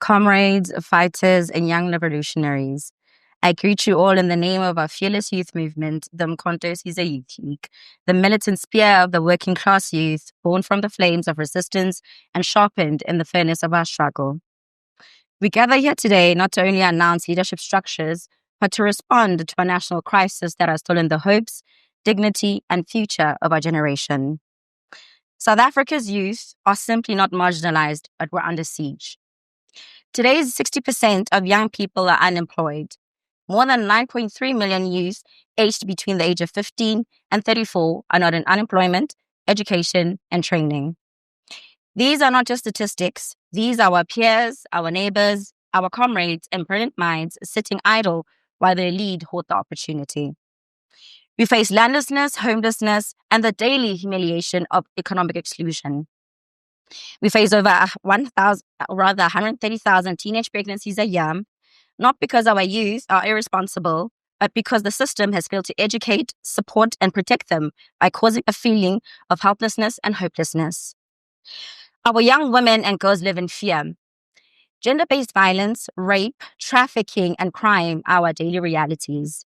comrades, fighters, and young revolutionaries. I greet you all in the name of our fearless youth movement, the Umkhonto Sizwe Youth League, the militant spear of the working class youth, born from the flames of resistance and sharpened in the furnace of our struggle. We gather here today not to only announce leadership structures, but to respond to a national crisis that has stolen the hopes, dignity, and future of our generation. South Africa's youth are simply not marginalized, but we're under siege. Today's 60% of young people are unemployed. More than 9.3 million youth aged between the age of 15 and 34 are not in unemployment, education, and training. These are not just statistics. These are our peers, our neighbors, our comrades, and brilliant minds sitting idle while their lead hoard the opportunity. We face landlessness, homelessness, and the daily humiliation of economic exclusion. We face over 130,000 teenage pregnancies a year, not because our youth are irresponsible, but because the system has failed to educate, support, and protect them by causing a feeling of helplessness and hopelessness. Our young women and girls live in fear. Gender-based violence, rape, trafficking, and crime are our daily realities.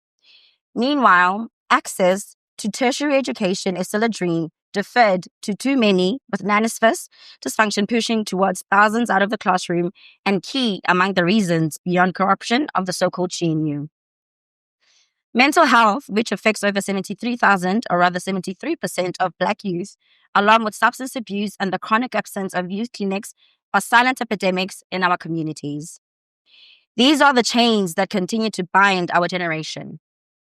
Meanwhile, access to tertiary education is still a dream, deferred to too many, with manifest dysfunction pushing towards thousands out of the classroom, and key among the reasons beyond corruption of the so-called GNU. Mental health, which affects over 73,000, or rather 73% of Black youth, along with substance abuse and the chronic absence of youth clinics, are silent epidemics in our communities. These are the chains that continue to bind our generation.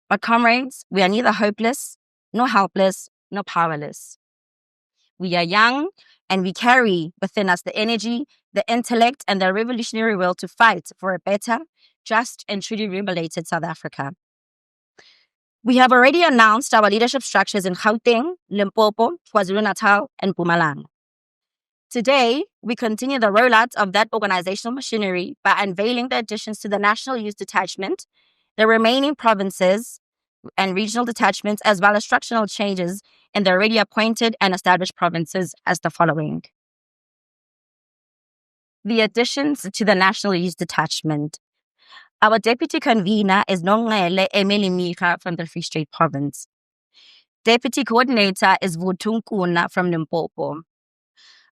But comrades, we are neither hopeless, nor helpless, nor powerless. We are young, and we carry within us the energy, the intellect, and the revolutionary will to fight for a better, just, and truly liberated South Africa. We have already announced our leadership structures in Gauteng, Limpopo, KwaZulu-Natal, and Mpumalanga. Today, we continue the rollout of that organizational machinery by unveiling the additions to the National Youth Detachment, the remaining provinces and regional detachments, as well as structural changes in the already appointed and established provinces as the following. The additions to the National Youth Detachment. Our deputy convener is Nongele Emily Mika from the Free State Province. Deputy coordinator is Vutunkuna from Limpopo.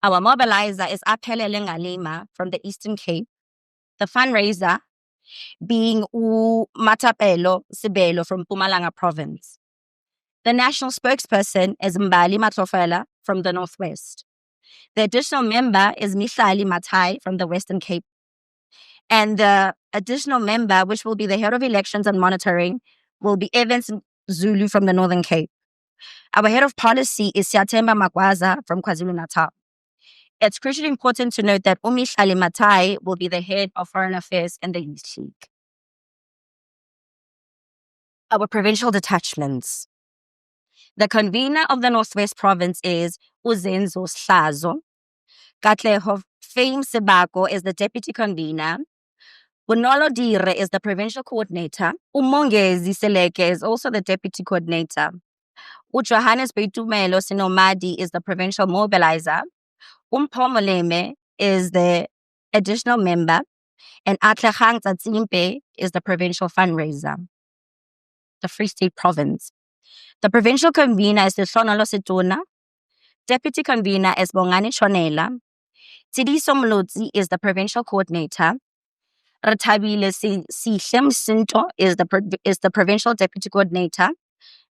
Our mobilizer is Aphelele Ngalima from the Eastern Cape. The fundraiser being Matapelo Sibelo from Mpumalanga Province. The national spokesperson is Mbali Matlofela from the Northwest. The additional member is Mihlali Matai from the Western Cape. And the additional member, which will be the head of elections and monitoring, will be Evans Zulu from the Northern Cape. Our head of policy is Siatemba Magwaza from KwaZulu-Natal. It's crucially important to note that Mihlali Matai will be the head of foreign affairs in the Youth League. Our provincial detachments. The convener of the Northwest Province is Uzenzo Slazo. Katleho Fame Sebako is the deputy convener. Bonolo Dire is the provincial coordinator. Umongezi Seleke is also the deputy coordinator. Johannes Beitumelo Sinomadi is the provincial mobilizer. Umpomoleme is the additional member. And Atlehang Tsatzimpe is the provincial fundraiser. The Free State Province. The provincial convener is Sonalo Situna. Deputy convener is Bongani Chonela. Tsidiso Mlotsi is the provincial coordinator. Ratabile Sihlem Sinto is the provincial deputy coordinator.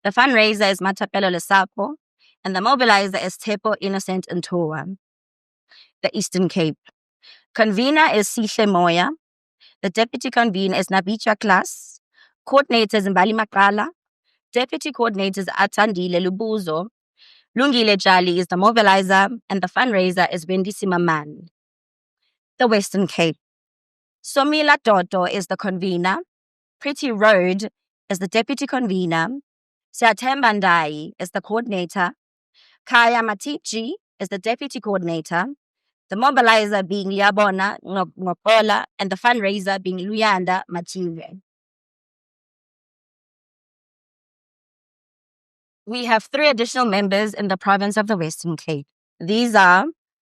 The fundraiser is Matapelo Lesapo. And the mobilizer is Tepo Innocent Ntoa. The Eastern Cape. Convener is Sihle Moya. The deputy convener is Nabicha Klas. Coordinator is Mbali Makala. Deputy coordinator is Atandile Lubuzo. Lungile Jali is the mobilizer, and the fundraiser is Bendisi Maman. The Western Cape. Somila Dodo is the convener. Pretty Road is the deputy convener. Siatemba Ndai is the coordinator. Kaya Matichi is the deputy coordinator. The mobilizer being Liabona Ngopola, and the fundraiser being Luyanda Mative. We have 3 additional members in the province of the Western Cape. These are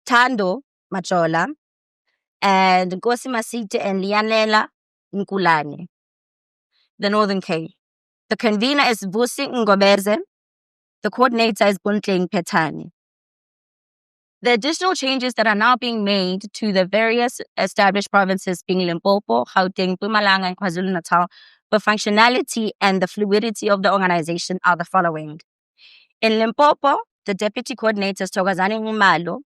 Tando Machola, and Nkosi Masite and Lianela Nkulane. The Northern Cape. The convener is Vusi Ngobeze. The coordinator is Buntleng Petani. The additional changes that are now being made to the various established provinces being Limpopo, Gauteng, Mpumalanga, and KwaZulu-Natal for functionality and the fluidity of the organization are the following. In Limpopo, the deputy coordinator is Thokozani Ngumalo.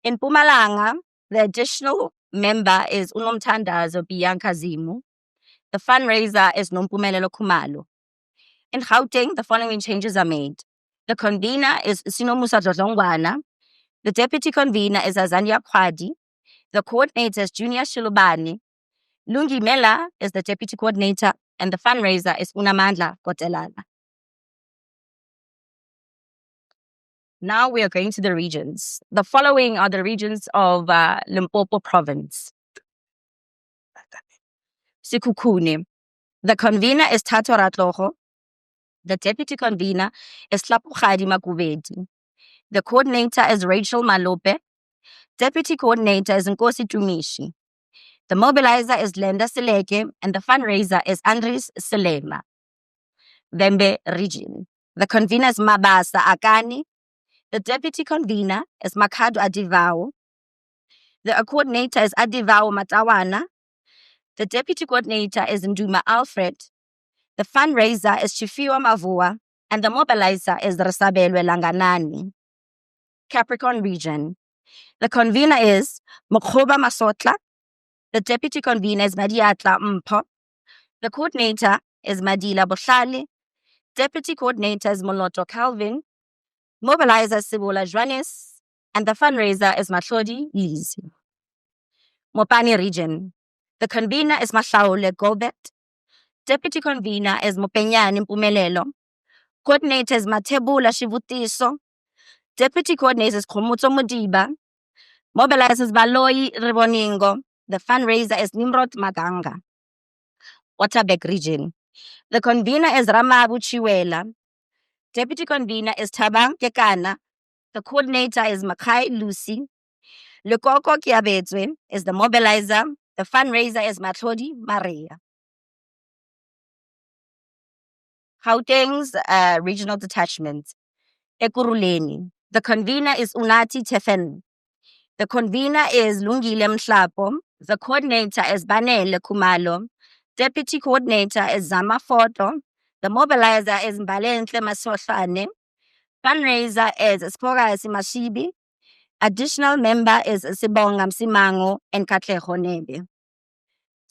In Mpumalanga, the additional member is Unomthandazo Bianca Zimu. The fundraiser is Nompumelelo Khumalo. In Gauteng, the following changes are made. The convener is Sinomusa Dlongwana. The deputy convener is Azania Kwadi. The coordinator is Junior Shilubani. Lungi Mela is the deputy coordinator, and the fundraiser is Unamandla Kotelala. Now we are going to the regions. The following are the regions of Limpopo province. Sekhukhune. The convener is Thato Ratlogo. The deputy convener is Tlapogadi Makubedi. The coordinator is Rachel Malope. Deputy coordinator is Nkosi Tumishi. The mobilizer is Lenda Seleke, and the fundraiser is Andres Selema. Vembe region. The convener is Mabasa Akani. The deputy convener is Makhado Adivao. The coordinator is Adivao Matawana. The deputy coordinator is Nduma Alfred. The fundraiser is Chifiwa Mavua, and the mobilizer is Resabelwe Langanani. Capricorn region. The convener is Mokhoba Masotla. The deputy convener is Madiatla Mpo. The coordinator is Madila Boshali. Deputy coordinator is Moloto Calvin. Mobilizer Sibola Juanes. And the fundraiser is Matlodi Lizzy. Mopani region. The convener is Mashaule Gobet. Deputy convener is Mopenyani Mpumelelo. Coordinator is Matebula Shivutiso. Deputy coordinator is Komuto Mudiba. Mobilizer is Baloyi Riboningo. The fundraiser is Nimrod Maganga. Waterberg region. The convener is Ramabu Chiwela. Deputy convener is Tabang Kekana. The coordinator is Makai Lucy. Lekoko Kiabetswe is the mobilizer. The fundraiser is Matlodi Maria. Gauteng's regional detachment. Ekurhuleni. The convener is Unati Tefen. The convener is Lungile Mhlapo. The coordinator is Banele Khumalo. Deputy coordinator is Zama Foto. The mobilizer is Mbalenhle Masohlane. Fundraiser is Sporasi Mashibi. Additional member is Sibonga Msimango and Katlego Nebe.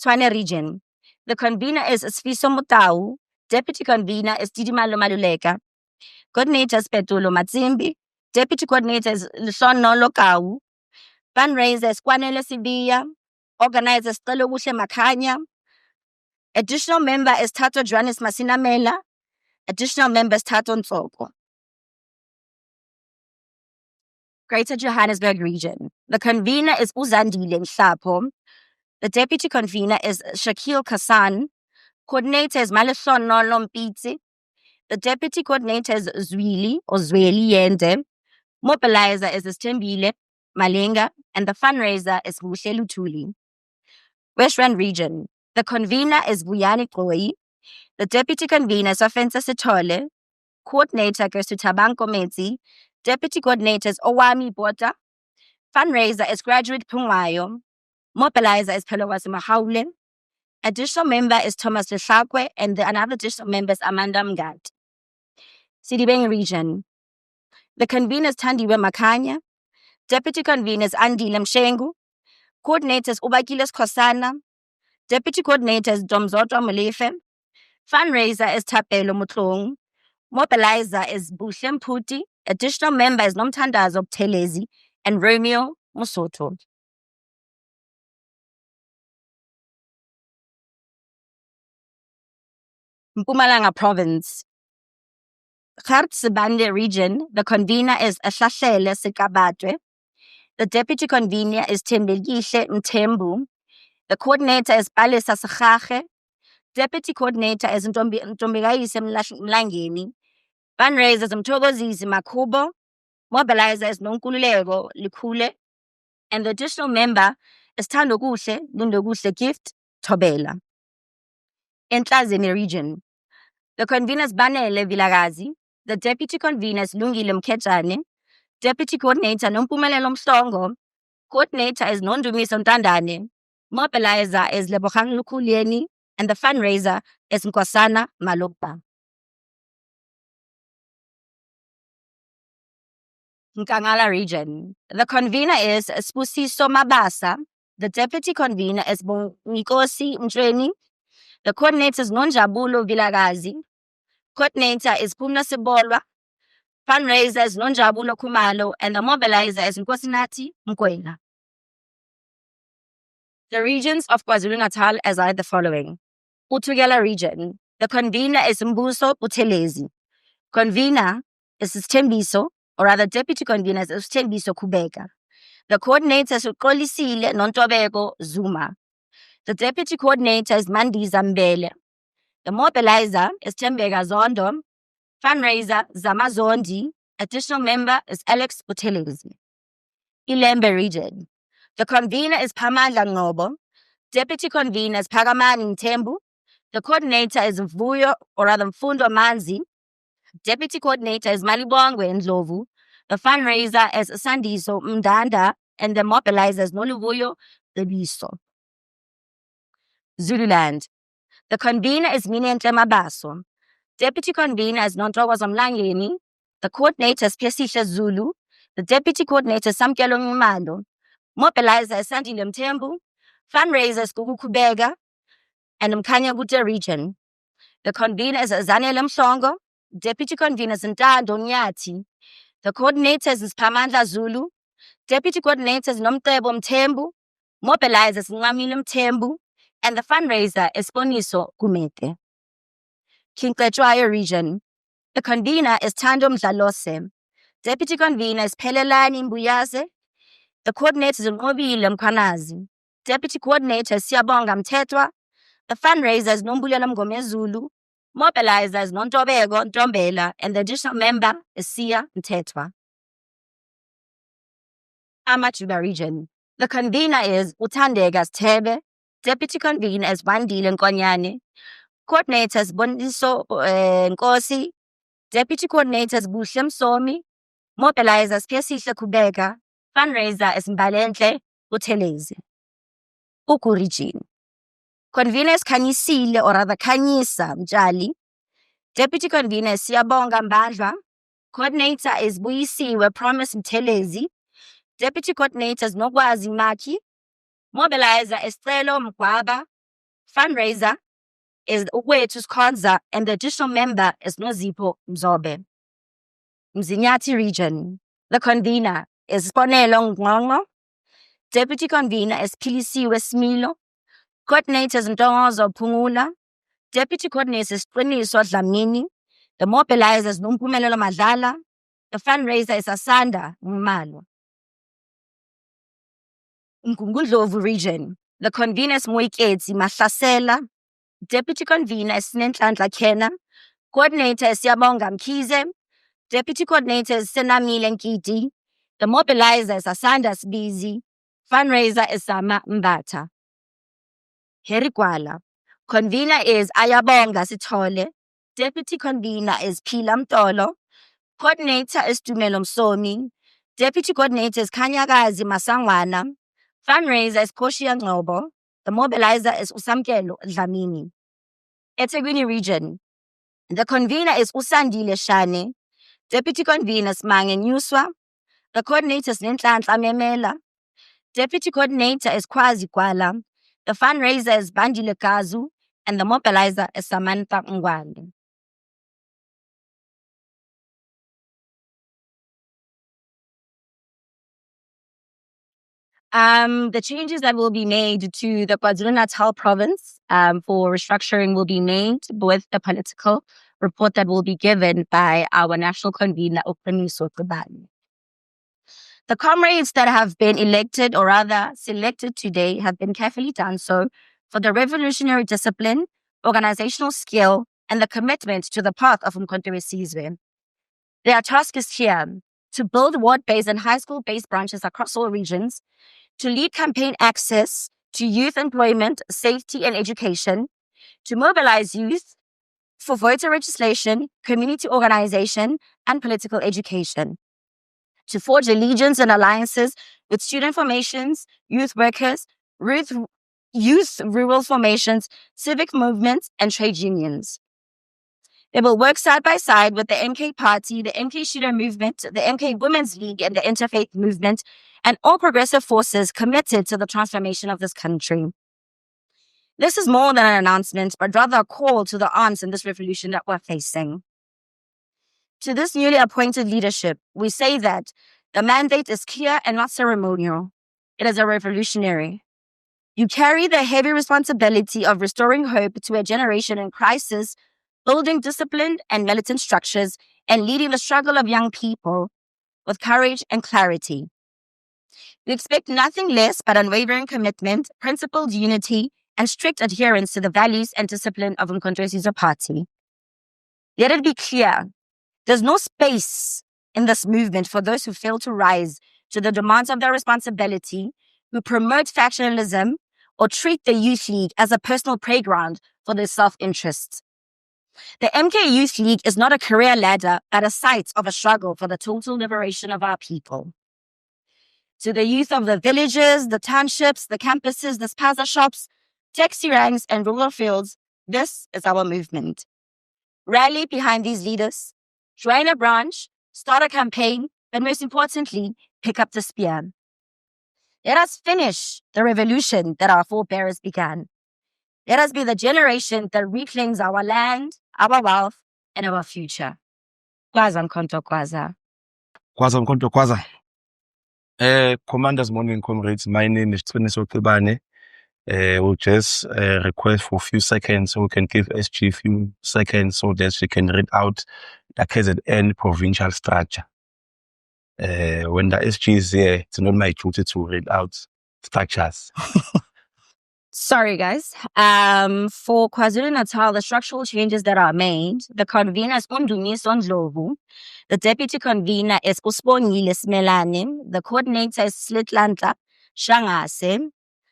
Tshwane region. The convener is Sfiso Mutau. Deputy convener is Tidimalo Maluleka. Coordinator is Petulo Matsimbi. Deputy coordinator is Lishono Lokau. Fundraiser is Kwanele Sibia. Organizer is Telobuhle Makanya. Additional member is Tato Johannes Masina Mela. Additional member is Tato Nsoko. Greater Johannesburg region. The convener is Uzandile Mhlapo. The deputy convener is Shakil Kassan. Coordinator is Maleshono Lompiti. The deputy coordinator is Zwili or Zweli Yende. Mobilizer is Stembile Malenga, and the fundraiser is Buhle Lutuli. West Rand region. The convener is Buyani Koi. The deputy convener is Offensa Sitole. Coordinator goes to Tabanko Metsi. Deputy coordinator is Owami Bota. Fundraiser is Graduate Pungwayo. Mobilizer is Pelowasi Mahaule. Additional member is Thomas Leshakwe, and another additional member is Amanda Mgat. Sidibeng region. The convener is Tandiwe Makanya. Deputy convener is Andile Mshengu. Coordinator is Ubakiles Kosana. Deputy coordinator is Domzoto Molefe. Fundraiser is Tapelo Mutlong. Mobilizer is Buhle Mputi. Additional member is Nomthandazo Buthelezi and Romeo Musoto. Mpumalanga province. Garsibande region. The convener is Ahlahlele Sikabatwe. The deputy convener is Tembelihle Mtembu. The coordinator is Palesa Sakhache. Deputy coordinator is Ntombekayise Mlangeni. Fundraiser is Mthokozisi Makhubo. Mobilizer is Nonkululeko Likhule. And the additional member Sithando Kuhle, Lindokuhle Gift, Thobela. Enhlazeni region, the conveners Banele Vilakazi, the deputy conveners Lungile Mkhetshane, deputy coordinator Nompumelelo Mhlongo, coordinator is Nondumiso Ntandane, mobilizer is Lebogang Lukulieni, and the fundraiser is Nkosana Malopa. Nkangala region, the convener is Spusiso Mabasa, the deputy convener is Nkosi Mtreni, the coordinator is Nonjabulo Vilakazi, coordinator is Pumla Sibolwa, fundraiser is Nonjabulo Kumalo, and the mobilizer is Nkosinathi Mkwena. The regions of KwaZulu-Natal are the following. Utugela region, the convener is Mbuso Buthelezi. Convener is Sthembiso, or rather deputy convener is Sthembiso Kubeka. The coordinator is Uxolisile Nontobeko Zuma. The deputy coordinator is Mandiza Mbele. The mobilizer is Tembeka Zondo. Fundraiser Zamazondi. Additional member is Alex Buthelezi. Ilembe region. The convener is Pamandla Ngobo. Deputy convener is Pakamani Ntembu. The coordinator is Mvuyo, or rather Mfundo Manzi. Deputy coordinator is Malibongwe Ndlovu. The fundraiser is Sandiso Mdanda, and the mobilizer is Noluvuyo Lebiso. Zululand. The convener is Minenhle Mabaso. Deputy convener is Nontokozo Mlangeni. The coordinator is Piesihle Zulu. The deputy coordinator is Samkelo Ngumalo. Mobilizer is Sandile Mthembu. Fundraiser is Gugu Kubega and Mkhanya Gute region. The convener is Zanele Mhlongo. Deputy convener is Ntando Nyati. The coordinator is Pamandla Zulu. Deputy coordinator is Nomtebo Mthembu. Mobilizer is Ngamile Mthembu. And the fundraiser is Boniso Gumete. Kinkletshwayo region. The convener is Thando Mdlalose. Deputy convener is Phelelani Mbuyaze. The coordinator is Nqobile Mkhwanazi. Deputy coordinator is Siyabonga Mthethwa. The fundraiser is Nombulela Mngomezulu. Mobilizer is Nontobeko Ntombela, and the additional member is Sia Mthethwa. Amajuba region. The convener is Uthandeka Sithebe. Deputy convener is Bandile Nkonyane. Coordinator is Boniso Nkosi. Deputy coordinator is Buhle Msomi. Mobilizer is Piesihle Kubeka. Fundraiser is Mbalenhle Buthelezi. Uku region. Convener is Khanyisile, or rather Khanyisa Mtshali. Deputy convener is Siyabonga Mbadlwa. Coordinator is Buyisiwe Promise Mthelezi. Deputy coordinator is Nokwazi Maki. Mobilizer is Celo Mgwaba. Fundraiser is Ukwethu Sikhonza, and the additional member is Nozipho Mzobe. Mzinyathi region. The convener is Sibonelo Ngqongqo. Deputy convener is Philisiwe Smilo. Coordinator is Ntongozo Phungula. Deputy coordinator is Qiniso Dlamini. The mobilizer is Nompumelelo Madlala. The fundraiser is Asanda Ngumalo. Mgungundlovu region. The convener is Moiketsi Mahlasela. Deputy convener is Sinenhlanhla Kena. Coordinator is Siyabonga Mkhize. Deputy coordinator is Senamile Nkiti. The mobilizer is Asanda Sbizi. Fundraiser is Sama Mbatha. Herikwala. Convener is Ayabonga Sithole. Deputy convener is Phila Mtolo. Coordinator is Tumelo Msomi. Deputy coordinator is Khanyakazi Masangwana. Fundraiser is Koshia Ngcobo. The mobilizer is Usamkelo Dlamini. eThekwini region. The convener is Usandile Shane. Deputy convener is Mange Nyuswa. The coordinator is Nenhlanhla Memela. Deputy coordinator is Kwazi Kwala. The fundraiser is Bandile Kazu, and the mobilizer is Samantha Ngwale. The changes that will be made to the KwaZulu-Natal province for restructuring will be made with the political report that will be given by our national convener, Uqiniso Xibane. The comrades that have been elected, or rather selected today, have been carefully done so for the revolutionary discipline, organizational skill, and the commitment to the path of Umkhonto weSizwe. Their task is here to build ward-based and high school-based branches across all regions, to lead campaign access to youth employment, safety, and education, to mobilize youth for voter registration, community organization, and political education, to forge allegiance and alliances with student formations, youth workers, youth rural formations, civic movements, and trade unions. They will work side by side with the MK Party, the MK Student Movement, the MK Women's League, and the Interfaith Movement, and all progressive forces committed to the transformation of this country. This is more than an announcement, but rather a call to the arms in this revolution that we're facing. To this newly appointed leadership, we say that the mandate is clear and not ceremonial. It is a revolutionary. You carry the heavy responsibility of restoring hope to a generation in crisis, building disciplined and militant structures, and leading the struggle of young people with courage and clarity. We expect nothing less but unwavering commitment, principled unity, and strict adherence to the values and discipline of Umkhonto weSizwe Party. Let it be clear, there's no space in this movement for those who fail to rise to the demands of their responsibility, who promote factionalism, or treat the Youth League as a personal playground for their self-interest. The MK Youth League is not a career ladder, but a site of a struggle for the total liberation of our people. To the youth of the villages, the townships, the campuses, the spaza shops, taxi ranks, and rural fields, this is our movement. Rally behind these leaders, join a branch, start a campaign, but most importantly, pick up the spear. Let us finish the revolution that our forebears began. Let us be the generation that reclaims our land, our wealth, and our future. Kwaza Mkhonto Kwaza. Kwaza Mkhonto Kwaza. Commanders, morning, comrades. My name is Tshoniso Kibane. We'll just request for a few seconds so we can give SG a few seconds so that she can read out the KZN provincial structure. When the SG is here, it's not my duty to read out structures. Sorry, guys. For KwaZulu-Natal, the structural changes that are made, the convener is Undumiso Ndlovu. The deputy convener is Usibongile Simelane. The coordinator is Slitlantla Shangase.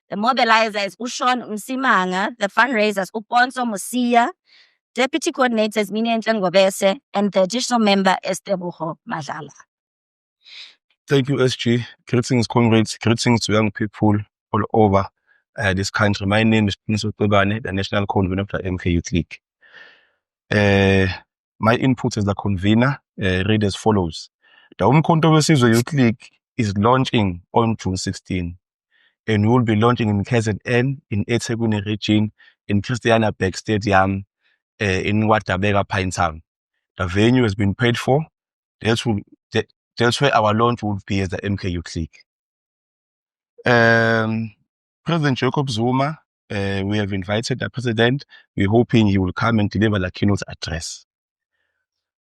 The mobilizer is Ushon Msimanga. The fundraiser is Uponso Musia. Deputy coordinator is Minenhle Ngobese. And the additional member is Teboho Madlala. Thank you, SG. Greetings, comrades. Greetings to young people all over this country. My name is Tshoniso Kibane, the National Convener of the MK Youth League. My input as the convener read as follows. The Umkhonto weSizwe Youth League is launching on June 16, and we will be launching in KZN, in eThekwini region, in Christianaberg Stadium, in Watabega Pinetown. The venue has been paid for. That's where our launch will be as the MK Youth League. President Jacob Zuma, we have invited the president. We're hoping he will come and deliver the keynote address.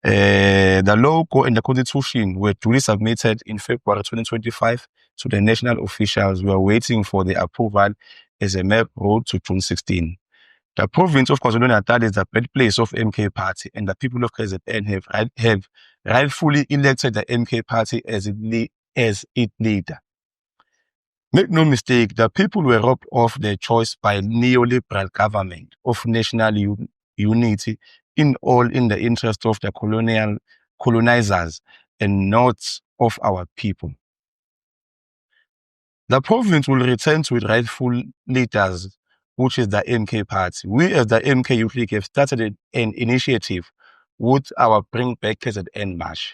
The logo and the constitution were duly submitted in February 2025 to the national officials. We are waiting for the approval as a map road to June 16. The province of KwaZulu-Natal is the birthplace of MK Party, and the people of KZN have rightfully elected the MK Party as its leader. Make no mistake, the people were robbed of their choice by neoliberal government of national unity in the interest of the colonizers and not of our people. The province will return to its rightful leaders, which is the MK Party. We as the MK Youth League have started an initiative with our Bring Back KZN March.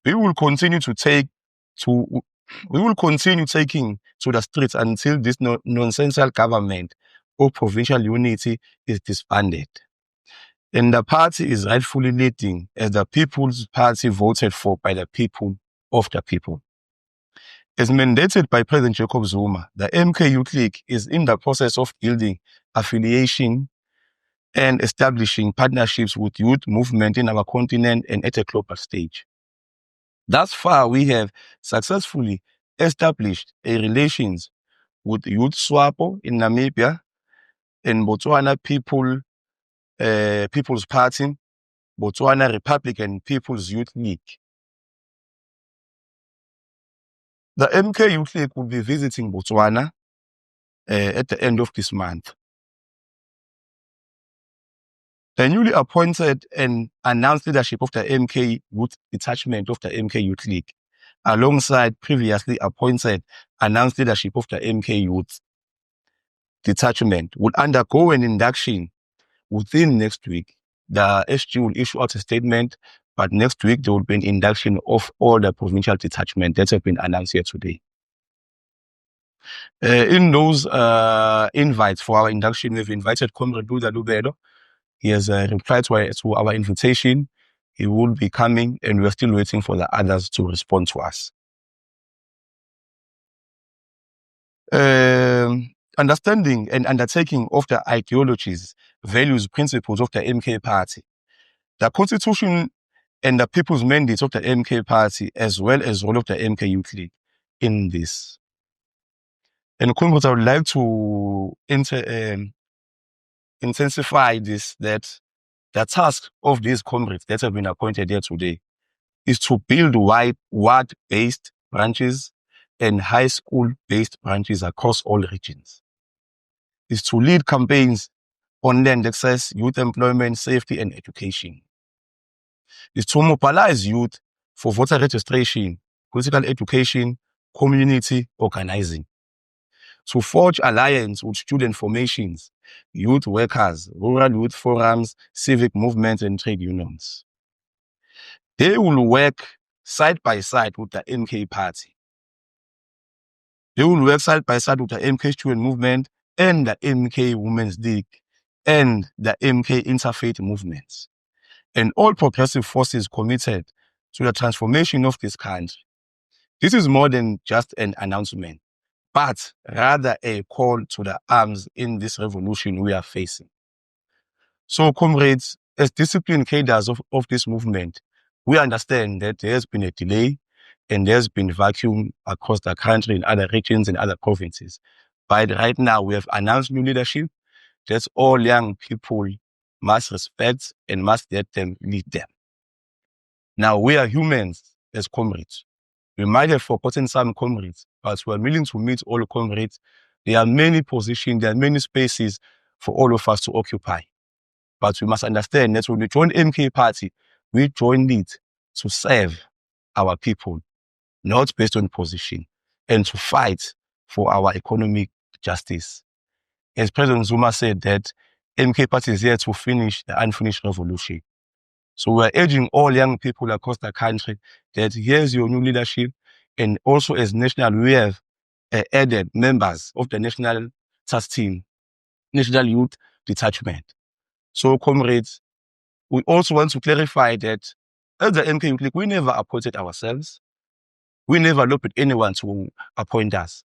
We will continue taking to the streets until this nonsensical government of provincial unity is disbanded. And the party is rightfully leading as the People's Party voted for by the people of the people. As mandated by President Jacob Zuma, the MK Youth League is in the process of building affiliation and establishing partnerships with youth movement in our continent and at a global stage. Thus far, we have successfully established a relations with Youth SWAPO in Namibia and Botswana People's Party, Botswana Republican People's Youth League. The MK Youth League will be visiting Botswana at the end of this month. The newly appointed and announced leadership of the MK Youth Detachment of the MK Youth League, alongside previously appointed announced leadership of the MK Youth Detachment, would undergo an induction within next week. The SG will issue out a statement, but next week there will be an induction of all the provincial detachments that have been announced here today. In those invites for our induction, we've invited Comrade Duda Lubero. He has replied to our invitation. He will be coming, and we're still waiting for the others to respond to us. Understanding and undertaking of the ideologies, values, principles of the MK Party, the Constitution and the people's mandates of the MK Party, as well as all of the MK Youth League in this. And comrades, I would like to intensify this, that the task of these comrades that have been appointed here today is to build ward-based branches and high school-based branches across all regions. Is to lead campaigns on land access, youth employment, safety, and education. Is to mobilize youth for voter registration, political education, community organizing. To forge alliance with student formations, youth workers, rural youth forums, civic movements, and trade unions. They will work side by side with the MK Party. They will work side by side with the MK Student Movement and the MK Women's League and the MK Interfaith Movements, and all progressive forces committed to the transformation of this country. This is more than just an announcement, but rather a call to the arms in this revolution we are facing. So, comrades, as disciplined cadres of this movement, we understand that there has been a delay and there's been vacuum across the country in other regions and other provinces. But right now, we have announced new leadership that all young people must respect and must let them lead them. Now, we are humans as comrades. We might have forgotten some comrades, but we are willing to meet all comrades. There are many positions, there are many spaces for all of us to occupy. But we must understand that when we join MK Party, we join it to serve our people, not based on position, and to fight for our economic justice. As President Zuma said, that MK Party is here to finish the unfinished revolution. So we're urging all young people across the country that here's your new leadership. And also as national, we have added members of the national task team, National Youth Detachment. So comrades, we also want to clarify that as the MK Youth League, we never appointed ourselves. We never looked at anyone to appoint us,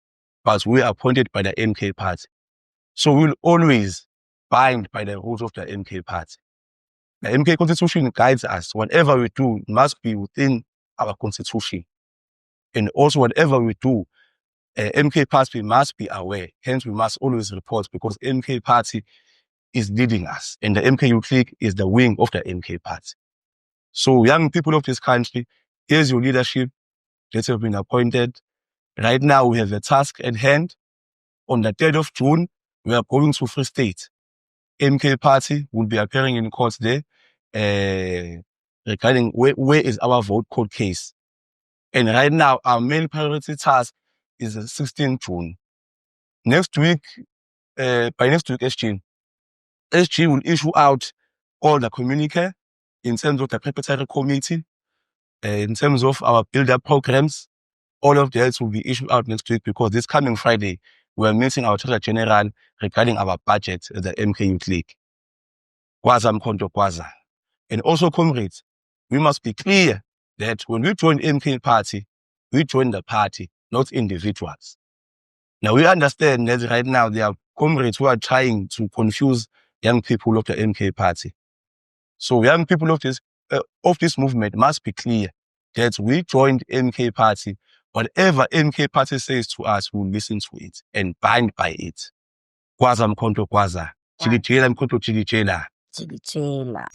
but we are appointed by the MK Party. So we'll always bind by the rules of the MK Party. The MK Constitution guides us. Whatever we do must be within our Constitution. And also whatever we do, MK Party must be aware. Hence, we must always report because MK Party is leading us. And the MK Youth League is the wing of the MK Party. So young people of this country, here's your leadership that have been appointed. Right now, we have a task at hand. On the 3rd of June, we are going to Free State. MK Party will be appearing in court there regarding where is our vote court case. And right now, our main priority task is the 16th June. Next week, by next week, SG will issue out all the communique in terms of the preparatory committee, in terms of our build-up programs. All of that will be issued out next week because this coming Friday, we're meeting our Treasurer General regarding our budget at the MK Youth League. Kwaza Mkhonto Kwaza. And also, comrades, we must be clear that when we join MK Party, we join the party, not individuals. Now, we understand that right now there are comrades who are trying to confuse young people of the MK Party. So young people of this movement must be clear that we joined MK Party. Whatever MK Party says to us, we'll listen to it and bind by it. Kwaza Mkhonto Kwaza. Chilichela Mkhonto Chilichela. Chilichela.